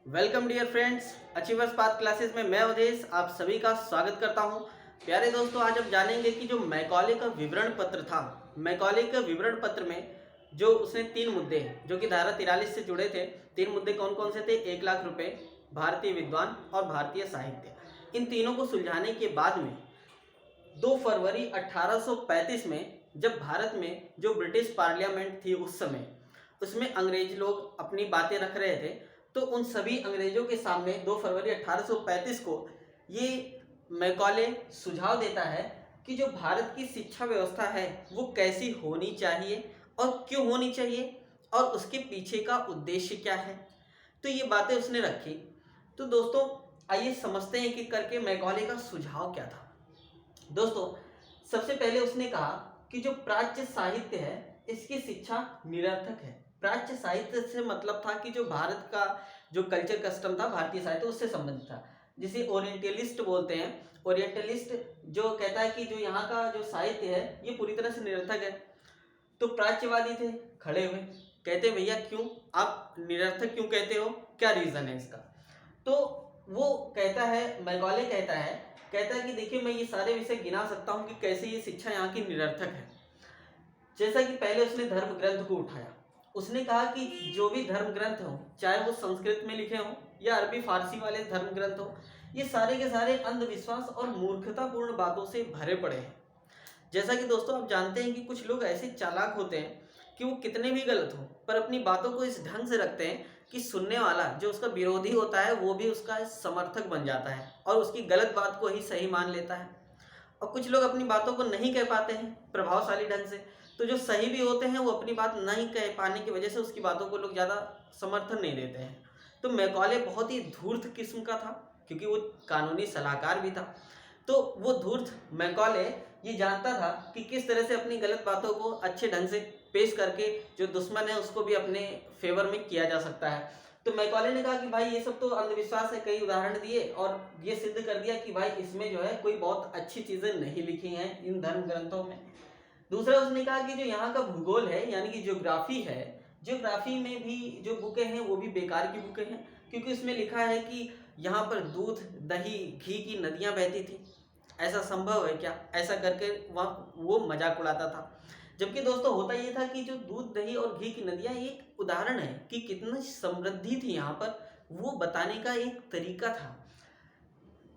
Welcome dear friends, achievers path classes में मैं अवधेश आप सभी का स्वागत करता हूं। प्यारे दोस्तों, आज हम जानेंगे कि जो मैकॉले का विवरण पत्र था, मैकॉले के विवरण पत्र में जो उसने 3 मुद्दे जो कि धारा 43 से जुड़े थे। 3 मुद्दे कौन कौन से थे? 1 लाख रुपए, भारतीय विद्वान और भारतीय साहित्य। इन तीनों को सुलझाने के बाद में 2 फरवरी 1835 में जब भारत में जो ब्रिटिश पार्लियामेंट थी उस समय, उसमें अंग्रेज लोग अपनी बातें रख रहे थे। तो उन सभी अंग्रेजों के सामने 2 फरवरी 1835 को ये मैकॉले सुझाव देता है कि जो भारत की शिक्षा व्यवस्था है वो कैसी होनी चाहिए और क्यों होनी चाहिए और उसके पीछे का उद्देश्य क्या है। तो ये बातें उसने रखी। तो दोस्तों, आइए समझते हैं कि करके मैकॉले का सुझाव क्या था। दोस्तों, सबसे पहले उसने कहा कि जो प्राच्य साहित्य है इसकी शिक्षा निरर्थक है। प्राच्य साहित्य से मतलब था कि जो भारत का जो कल्चर कस्टम था, भारतीय साहित्य उससे संबंधित था, जिसे ओरिएंटलिस्ट बोलते हैं। ओरिएंटलिस्ट जो कहता है कि जो यहाँ का जो साहित्य है ये पूरी तरह से निरर्थक है। तो प्राच्यवादी थे खड़े हुए, कहते भैया क्यों आप निरर्थक क्यों कहते हो, क्या रीजन है इसका। तो वो कहता है, मैकॉले कहता है कि देखिए मैं ये सारे विषय गिना सकता हूँ कि कैसे ये शिक्षा यहाँ की निरर्थक है। जैसा कि पहले उसने धर्म ग्रंथ को उठाया, उसने कहा कि जो भी धर्म ग्रंथ हो, चाहे वो संस्कृत में लिखे हों या अरबी फारसी वाले धर्म ग्रंथ हो, ये सारे के सारे अंधविश्वास और मूर्खतापूर्ण बातों से भरे पड़े हैं। जैसा कि दोस्तों आप जानते हैं कि कुछ लोग ऐसे चालाक होते हैं कि वो कितने भी गलत हो पर अपनी बातों को इस ढंग से रखते हैं कि सुनने वाला जो उसका विरोधी होता है वो भी उसका समर्थक बन जाता है और उसकी गलत बात को ही सही मान लेता है। और कुछ लोग अपनी बातों को नहीं कह पाते हैं प्रभावशाली ढंग से, तो जो सही भी होते हैं वो अपनी बात नहीं कह पाने की वजह से उसकी बातों को लोग ज़्यादा समर्थन नहीं देते हैं। तो मैकॉले बहुत ही धूर्त किस्म का था क्योंकि वो कानूनी सलाहकार भी था। तो वो धूर्त मैकॉले ये जानता था कि किस तरह से अपनी गलत बातों को अच्छे ढंग से पेश करके जो दुश्मन है उसको भी अपने फेवर में किया जा सकता है। तो मैकॉले ने कहा कि भाई ये सब तो अंधविश्वास है, कई उदाहरण दिए और ये सिद्ध कर दिया कि भाई इसमें जो है कोई बहुत अच्छी चीज़ें नहीं लिखी हैं इन धर्म ग्रंथों में। दूसरा उसने कहा कि जो यहाँ का भूगोल है यानी कि ज्योग्राफी है, ज्योग्राफी में भी जो बुकें हैं वो भी बेकार की बुकें हैं, क्योंकि उसमें लिखा है कि यहाँ पर दूध दही घी की नदियाँ बहती थी। ऐसा संभव है क्या? ऐसा करके वह वो मजाक उड़ाता था। जबकि दोस्तों होता ये था कि जो दूध दही और घी की नदियाँ एक उदाहरण है कि कितनी समृद्धि थी यहाँ पर, वो बताने का एक तरीका था।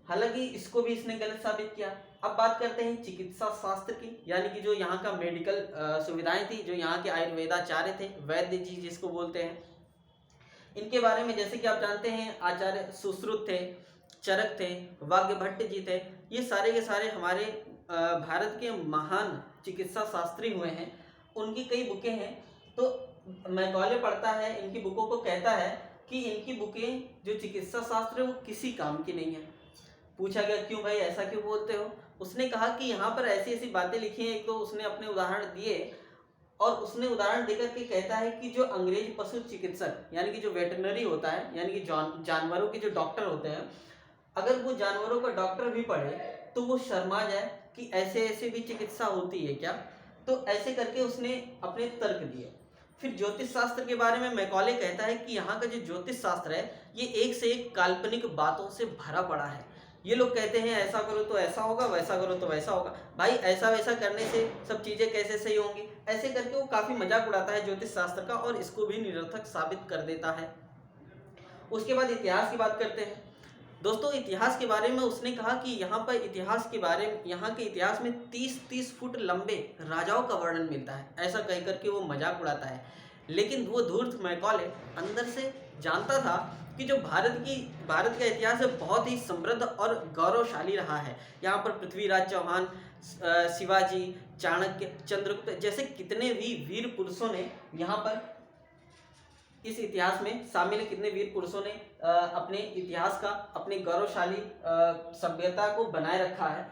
हालांकि इसको भी इसने गलत साबित किया। अब बात करते हैं चिकित्सा शास्त्र की, यानी कि जो यहाँ का मेडिकल सुविधाएं थी, जो यहाँ के आयुर्वेदाचार्य थे, वैद्य जी जिसको बोलते हैं, इनके बारे में जैसे कि आप जानते हैं आचार्य सुश्रुत थे, चरक थे, वाग्भट्ट जी थे। ये सारे के सारे हमारे भारत के महान चिकित्सा शास्त्री हुए हैं। उनकी कई बुकें हैं। तो मैकॉले पढ़ता है इनकी बुकों को, कहता है कि इनकी बुकें जो चिकित्सा शास्त्र है वो किसी काम की नहीं है। पूछा गया क्यों भाई, ऐसा क्यों बोलते हो? उसने कहा कि यहाँ पर ऐसी ऐसी बातें लिखी हैं। एक तो उसने अपने उदाहरण दिए और उसने उदाहरण देकर के कहता है कि जो अंग्रेज पशु चिकित्सक यानी कि जो वेटरनरी होता है यानी कि जानवरों के जो डॉक्टर होते हैं, अगर वो जानवरों का डॉक्टर भी पढ़े तो वो शर्मा जाए कि ऐसे ऐसे भी चिकित्सा होती है क्या। तो ऐसे करके उसने अपने तर्क दिए। फिर ज्योतिष शास्त्र के बारे में मैकॉले कहता है कि यहाँ का जो ज्योतिष शास्त्र है ये एक से एक काल्पनिक बातों से भरा पड़ा है। ये लोग कहते हैं ऐसा करो तो ऐसा होगा, वैसा करो तो वैसा होगा। भाई ऐसा वैसा करने से सब चीज़ें कैसे सही होंगी? ऐसे करके वो काफ़ी मजाक उड़ाता है ज्योतिष शास्त्र का और इसको भी निरर्थक साबित कर देता है। उसके बाद इतिहास की बात करते हैं। दोस्तों, इतिहास के बारे में उसने कहा कि यहाँ पर इतिहास के बारे में, यहाँ के इतिहास में 30-30 फुट लंबे राजाओं का वर्णन मिलता है। ऐसा कह करके वो मजाक उड़ाता है। लेकिन वो धूर्त मैकॉले अंदर से जानता था कि जो भारत का इतिहास है बहुत ही समृद्ध और गौरवशाली रहा है। यहाँ पर पृथ्वीराज चौहान, शिवाजी, चाणक्य, चंद्रगुप्त जैसे कितने भी वीर पुरुषों ने यहाँ पर इस इतिहास में शामिल, कितने वीर पुरुषों ने अपने इतिहास का, अपने गौरवशाली सभ्यता को बनाए रखा है।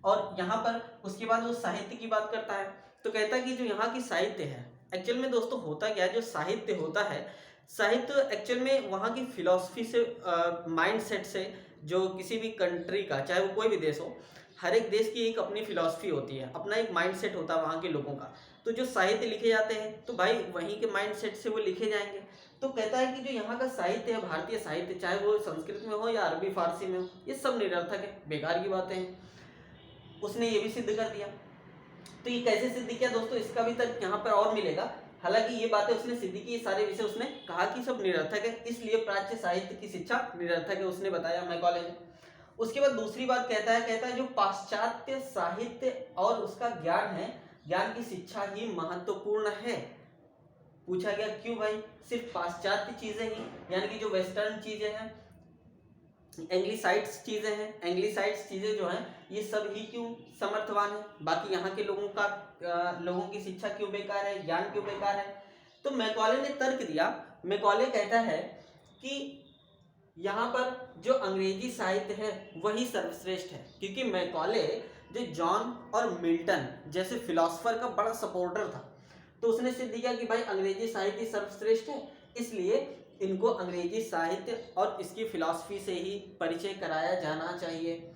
और यहाँ पर उसके बाद वो साहित्य की बात करता है। तो कहता है कि जो यहाँ की साहित्य है, एक्चुअल में दोस्तों होता क्या है, जो साहित्य होता है, साहित्य एक्चुअल में वहाँ की फिलॉसफी से, माइंड सेट से, जो किसी भी कंट्री का, चाहे वो कोई भी देश हो, हर एक देश की एक अपनी फिलॉसफी होती है, अपना एक माइंड सेट होता है वहाँ के लोगों का। तो जो साहित्य लिखे जाते हैं तो भाई वहीं के माइंड सेट से वो लिखे जाएंगे। तो कहता है कि जो यहाँ का साहित्य है, भारतीय साहित्य, चाहे वो संस्कृत में हो या अरबी फारसी में हो, ये सब निरर्थक है, बेकार की बातें हैं। उसने ये भी सिद्ध कर दिया। तो ये कैसे सिद्ध किया दोस्तों, इसका भी तर्क यहाँ पर और मिलेगा। हालांकि ये बातें उसने सिद्ध की, सारे विषय उसने कहा कि सब निरर्थक है, इसलिए प्राच्य साहित्य की शिक्षा निरर्थक है, उसने बताया मैकॉले ने। उसके बाद दूसरी बात कहता है जो पाश्चात्य साहित्य और उसका ज्ञान है, ज्ञान की शिक्षा ही महत्वपूर्ण है। पूछा गया क्यों भाई, सिर्फ पाश्चात्य चीजें ही, यानी कि जो वेस्टर्न चीजें हैं, एंग्लिसाइड्स चीजें हैं, एंग्लिसाइड्स चीजें जो हैं ये सब ही क्यों समर्थवान है, बाकी यहाँ के लोगों की शिक्षा क्यों बेकार है, ज्ञान क्यों बेकार है। तो मैकॉले ने तर्क दिया। मैकॉले कहता है कि यहाँ पर जो अंग्रेजी साहित्य है वही सर्वश्रेष्ठ है, क्योंकि मैकॉले जो जॉन और मिल्टन जैसे फिलोसफर का बड़ा सपोर्टर था, तो उसने सिद्ध किया कि भाई अंग्रेजी साहित्य सर्वश्रेष्ठ है, इसलिए इनको अंग्रेजी साहित्य और इसकी फिलॉसफी से ही परिचय कराया जाना चाहिए।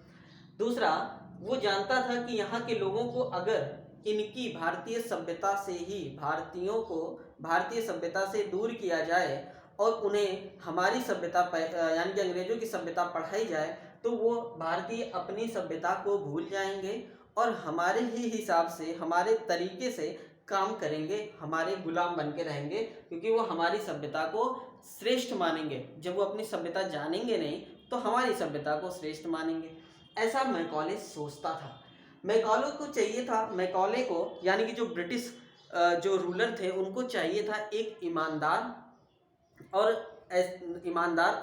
दूसरा, वो जानता था कि यहाँ के लोगों को अगर इनकी भारतीय सभ्यता से ही, भारतीयों को भारतीय सभ्यता से दूर किया जाए और उन्हें हमारी सभ्यता यानी कि अंग्रेजों की सभ्यता पढ़ाई जाए, तो वो भारतीय अपनी सभ्यता को भूल जाएंगे और हमारे ही हिसाब से, हमारे तरीके से काम करेंगे, हमारे गुलाम बन के रहेंगे, क्योंकि वो हमारी सभ्यता को श्रेष्ठ मानेंगे। जब वो अपनी सभ्यता जानेंगे नहीं तो हमारी सभ्यता को श्रेष्ठ मानेंगे। ऐसा मैकॉले सोचता था। मैकॉले को चाहिए था, मैकॉले को यानी कि जो ब्रिटिश जो रूलर थे उनको चाहिए था एक ईमानदार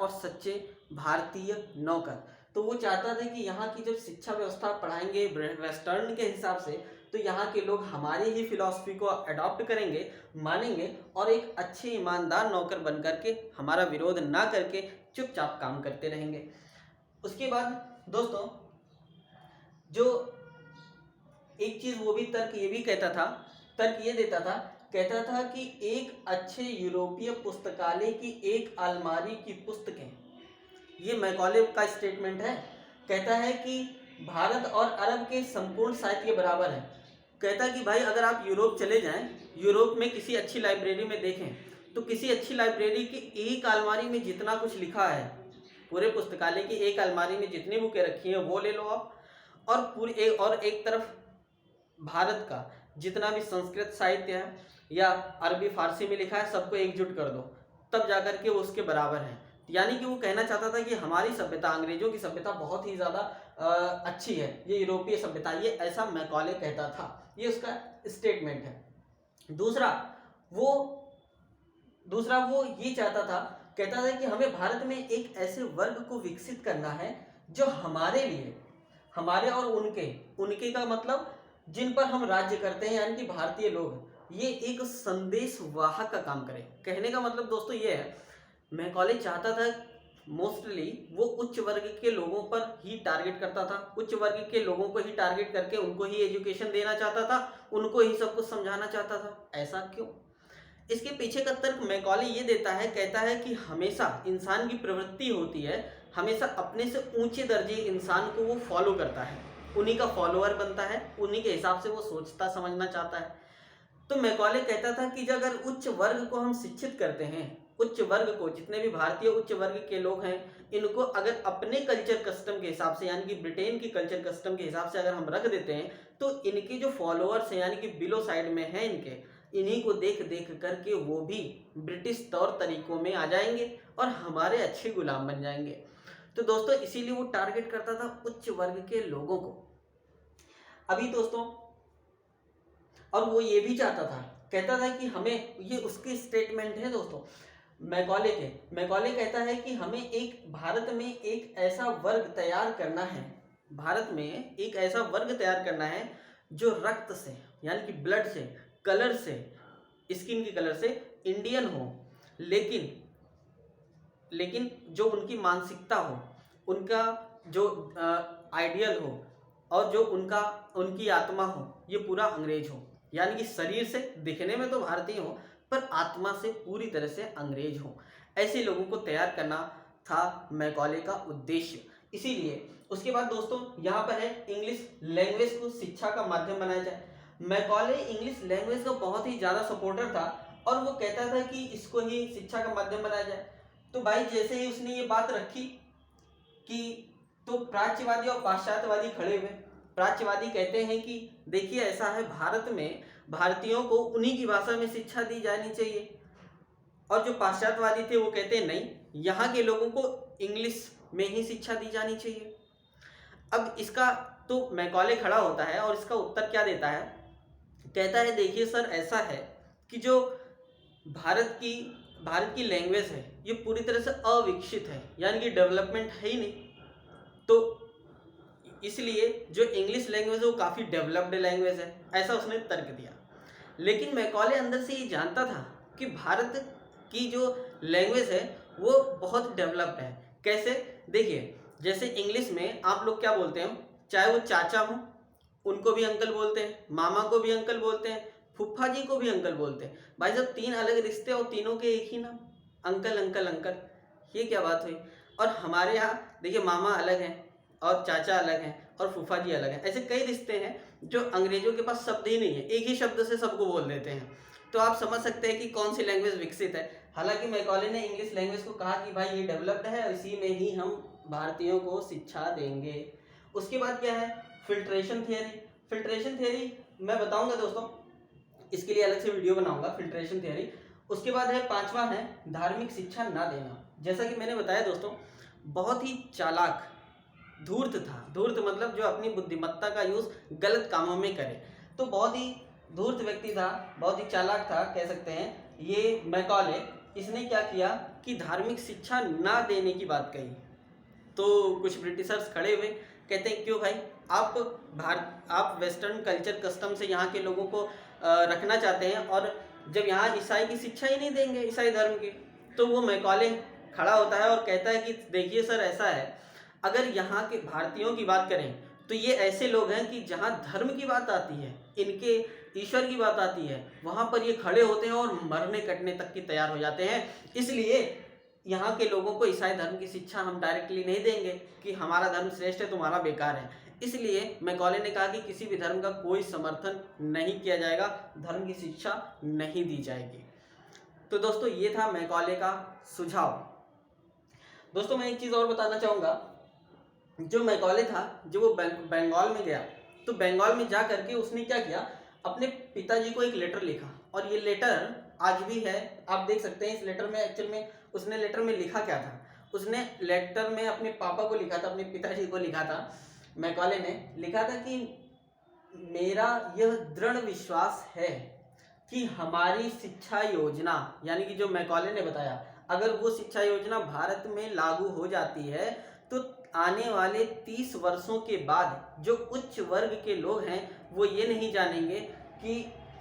और सच्चे भारतीय नौकर। तो वो चाहता था कि यहाँ की जब शिक्षा व्यवस्था पढ़ाएंगे वेस्टर्न के हिसाब से, तो यहाँ के लोग हमारी ही फिलॉसफी को अडॉप्ट करेंगे, मानेंगे और एक अच्छे ईमानदार नौकर बन करके हमारा विरोध ना करके चुपचाप काम करते रहेंगे। उसके बाद दोस्तों जो एक चीज वो भी तर्क ये भी कहता था, तर्क ये देता था, कहता था कि एक अच्छे यूरोपीय पुस्तकालय की एक अलमारी की पुस्तकें, ये मैकॉले का स्टेटमेंट है। कहता है कि भारत और अरब के संपूर्ण साहित्य के बराबर है। कहता है कि भाई अगर आप यूरोप चले जाएं, यूरोप में किसी अच्छी लाइब्रेरी में देखें, तो किसी अच्छी लाइब्रेरी की एक अलमारी में जितना कुछ लिखा है, पूरे पुस्तकालय की एक अलमारी में जितनी बुकें रखी हैं वो ले लो आप, और एक तरफ भारत का जितना भी संस्कृत साहित्य है या अरबी फारसी में लिखा है सबको एकजुट कर दो, तब जाकर के वो उसके बराबर है। यानी कि वो कहना चाहता था कि हमारी सभ्यता, अंग्रेजों की सभ्यता बहुत ही ज़्यादा अच्छी है, ये यूरोपीय सभ्यता, ये ऐसा मैकॉले कहता था, ये उसका स्टेटमेंट है। दूसरा वो ये चाहता था, कहता था कि हमें भारत में एक ऐसे वर्ग को विकसित करना है जो हमारे लिए, हमारे और उनके का मतलब जिन पर हम राज्य करते हैं यानी कि भारतीय लोग, ये एक संदेश वाहक का काम करें। कहने का मतलब दोस्तों ये है, मैकॉले चाहता था मोस्टली वो उच्च वर्ग के लोगों पर ही टारगेट करता था, उच्च वर्ग के लोगों को ही टारगेट करके उनको ही एजुकेशन देना चाहता था, उनको ही सब कुछ समझाना चाहता था। ऐसा क्यों? इसके पीछे का तर्क मैकॉले ये देता है, कहता है कि हमेशा इंसान की प्रवृत्ति होती है, हमेशा अपने से ऊंचे दर्जे इंसान को वो फॉलो करता है, उन्हीं का फॉलोअर बनता है, उन्हीं के हिसाब से वो सोचता समझना चाहता है। तो मैकॉले कहता था कि अगर उच्च वर्ग को हम शिक्षित करते हैं, उच्च वर्ग को, जितने भी भारतीय उच्च वर्ग के लोग हैं, इनको अगर अपने कल्चर कस्टम के हिसाब से यानी कि ब्रिटेन की कल्चर कस्टम के हिसाब से अगर हम रख देते हैं, तो इनके जो फॉलोअर्स हैं यानी कि बिलो साइड में हैं इनके, इन्हीं को देख देख करके वो भी ब्रिटिश तौर तरीकों में आ जाएंगे और हमारे अच्छे गुलाम बन जाएंगे। तो दोस्तों इसीलिए वो टारगेट करता था उच्च वर्ग के लोगों को। अभी दोस्तों, और वो ये भी चाहता था, कहता था कि हमें, ये उसके स्टेटमेंट है दोस्तों मैकॉले कहता है कि हमें एक भारत में एक ऐसा वर्ग तैयार करना है, भारत में एक ऐसा वर्ग तैयार करना है जो रक्त से यानी कि ब्लड से, कलर से, स्किन की कलर से इंडियन हो, लेकिन जो उनकी मानसिकता हो, उनका जो आइडियल हो और जो उनकी आत्मा हो, ये पूरा अंग्रेज हो। यानी कि शरीर से दिखने में तो भारतीय हो पर आत्मा से पूरी तरह से अंग्रेज हो। ऐसे लोगों को तैयार करना था मैकॉले का उद्देश्य। इसीलिए उसके बाद दोस्तों यहाँ पर है इंग्लिश लैंग्वेज को शिक्षा का माध्यम बनाया जाए। मैकॉले इंग्लिश लैंग्वेज का बहुत ही ज़्यादा सपोर्टर था और वो कहता था कि इसको ही शिक्षा का माध्यम बनाया जाए। तो भाई जैसे ही उसने ये बात रखी कि तो प्राच्यवादी और पाश्चात्यवादी खड़े हुए। प्राच्यवादी कहते हैं कि देखिए ऐसा है, भारत में भारतीयों को उन्हीं की भाषा में शिक्षा दी जानी चाहिए, और जो पाश्चात्यवादी थे वो कहते हैं नहीं, यहाँ के लोगों को इंग्लिश में ही शिक्षा दी जानी चाहिए। अब इसका तो मैकॉले खड़ा होता है और इसका उत्तर क्या देता है, कहता है देखिए सर ऐसा है कि जो भारत की लैंग्वेज है ये पूरी तरह से अविकसित है, यानी कि डेवलपमेंट है ही नहीं। तो इसलिए जो इंग्लिश लैंग्वेज है वो काफ़ी डेवलप्ड लैंग्वेज है, ऐसा उसने तर्क दिया। लेकिन मैकॉले अंदर से ये जानता था कि भारत की जो लैंग्वेज है वो बहुत डेवलप्ड है। कैसे, देखिए जैसे इंग्लिश में आप लोग क्या बोलते हो, चाहे वो चाचा हो उनको भी अंकल बोलते हैं, मामा को भी अंकल बोलते हैं, फूफा जी को भी अंकल बोलते हैं। भाई जब तीन अलग रिश्ते और तीनों के एक ही नाम, अंकल अंकल अंकल, ये क्या बात हुई। और हमारे यहाँ देखिए मामा अलग हैं और चाचा अलग हैं और फूफा जी अलग हैं। ऐसे कई रिश्ते हैं जो अंग्रेजों के पास शब्द ही नहीं है, एक ही शब्द से सबको बोल देते हैं। तो आप समझ सकते हैं कि कौन सी लैंग्वेज विकसित है। हालांकि मैकॉले ने इंग्लिश लैंग्वेज को कहा कि भाई ये डेवलप्ड है, इसी में ही हम भारतीयों को शिक्षा देंगे। उसके बाद क्या है, फिल्ट्रेशन थियरी। फिल्ट्रेशन थियरी मैं बताऊंगा दोस्तों, इसके लिए अलग से वीडियो बनाऊंगा, फिल्ट्रेशन थियरी। उसके बाद है पांचवा है धार्मिक शिक्षा ना देना। जैसा कि मैंने बताया दोस्तों, बहुत ही चालाक धूर्त था। धूर्त मतलब जो अपनी बुद्धिमत्ता का यूज गलत कामों में करे। तो बहुत ही धूर्त व्यक्ति था, बहुत ही चालाक था कह सकते हैं ये मैकॉले। इसने क्या किया कि धार्मिक शिक्षा ना देने की बात कही। तो कुछ ब्रिटिशर्स खड़े हुए, कहते हैं क्यों भाई, आप वेस्टर्न कल्चर कस्टम से यहाँ के लोगों को रखना चाहते हैं, और जब यहाँ ईसाई की शिक्षा ही नहीं देंगे, ईसाई धर्म की। तो वो मैकॉले खड़ा होता है और कहता है कि देखिए सर ऐसा है, अगर यहाँ के भारतीयों की बात करें तो ये ऐसे लोग हैं कि जहाँ धर्म की बात आती है, इनके ईश्वर की बात आती है, वहाँ पर ये खड़े होते हैं और मरने कटने तक की तैयार हो जाते हैं। इसलिए यहाँ के लोगों को ईसाई धर्म की शिक्षा हम डायरेक्टली नहीं देंगे कि हमारा धर्म श्रेष्ठ है, तुम्हारा बेकार है। इसलिए मैकॉले ने कहा कि किसी भी धर्म का कोई समर्थन नहीं किया जाएगा, धर्म की शिक्षा नहीं दी जाएगी। तो दोस्तों ये था मैकॉले का सुझाव। दोस्तों मैं एक चीज़ और बताना चाहूँगा, जो मैकॉले था जो वो बंगाल में गया, तो बंगाल में जा करके उसने क्या किया, अपने पिताजी को एक लेटर लिखा। और ये लेटर आज भी है, आप देख सकते हैं। इस लेटर में एक्चुअल में उसने लेटर में लिखा क्या था, उसने लेटर में अपने पापा को लिखा था, अपने पिताजी को लिखा था। मैकॉले ने लिखा था कि मेरा यह दृढ़ विश्वास है कि हमारी शिक्षा योजना, यानी कि जो मैकॉले ने बताया, अगर वो शिक्षा योजना भारत में लागू हो जाती है तो आने वाले 30 वर्षों के बाद जो उच्च वर्ग के लोग हैं वो ये नहीं जानेंगे कि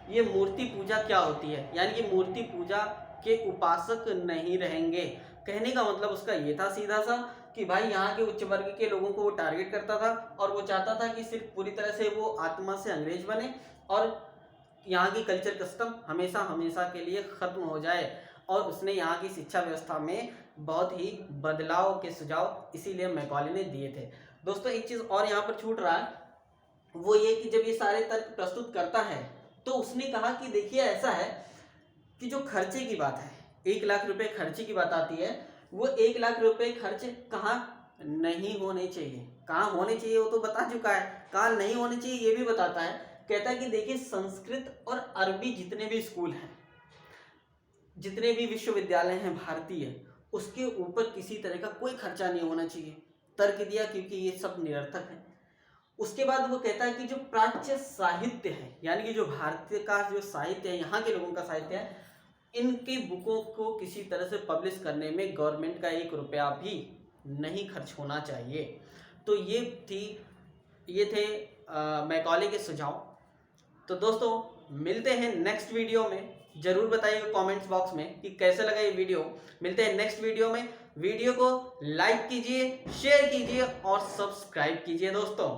ये मूर्ति पूजा क्या होती है, यानी कि मूर्ति पूजा के उपासक नहीं रहेंगे। कहने का मतलब उसका ये था सीधा सा कि भाई यहाँ के उच्च वर्ग के लोगों को वो टारगेट करता था और वो चाहता था कि सिर्फ पूरी तरह से वो आत्मा से अंग्रेज बने और यहाँ की कल्चर कस्टम हमेशा हमेशा के लिए ख़त्म हो जाए। और उसने यहाँ की शिक्षा व्यवस्था में बहुत ही बदलाव के सुझाव इसीलिए मैकॉले ने दिए थे। दोस्तों एक चीज़ और यहाँ पर छूट रहा है, वो ये कि जब ये सारे तर्क प्रस्तुत करता है तो उसने कहा कि देखिए ऐसा है कि जो खर्चे की बात है, 1 लाख रुपए खर्चे की बात आती है, वो 1 लाख रुपए खर्च कहाँ नहीं होने चाहिए, कहाँ होने चाहिए वो तो बता चुका है, कहाँ नहीं होने चाहिए ये भी बताता है। कहता है कि देखिए संस्कृत और अरबी जितने भी स्कूल हैं, जितने भी विश्वविद्यालय हैं भारतीय, उसके ऊपर किसी तरह का कोई खर्चा नहीं होना चाहिए। तर्क दिया क्योंकि ये सब निरर्थक है। उसके बाद वो कहता है कि जो प्राच्य साहित्य है, यानी कि जो भारतीय का जो साहित्य है, यहाँ के लोगों का साहित्य है, इनकी बुकों को किसी तरह से पब्लिश करने में गवर्नमेंट का 1 रुपया भी नहीं खर्च होना चाहिए। तो ये थे मैकॉले के सुझाव। तो दोस्तों मिलते हैं नेक्स्ट वीडियो में, जरूर बताइए कमेंट्स बॉक्स में कि कैसे लगा ये वीडियो। मिलते हैं नेक्स्ट वीडियो में। वीडियो को लाइक कीजिए, शेयर कीजिए और सब्सक्राइब कीजिए दोस्तों।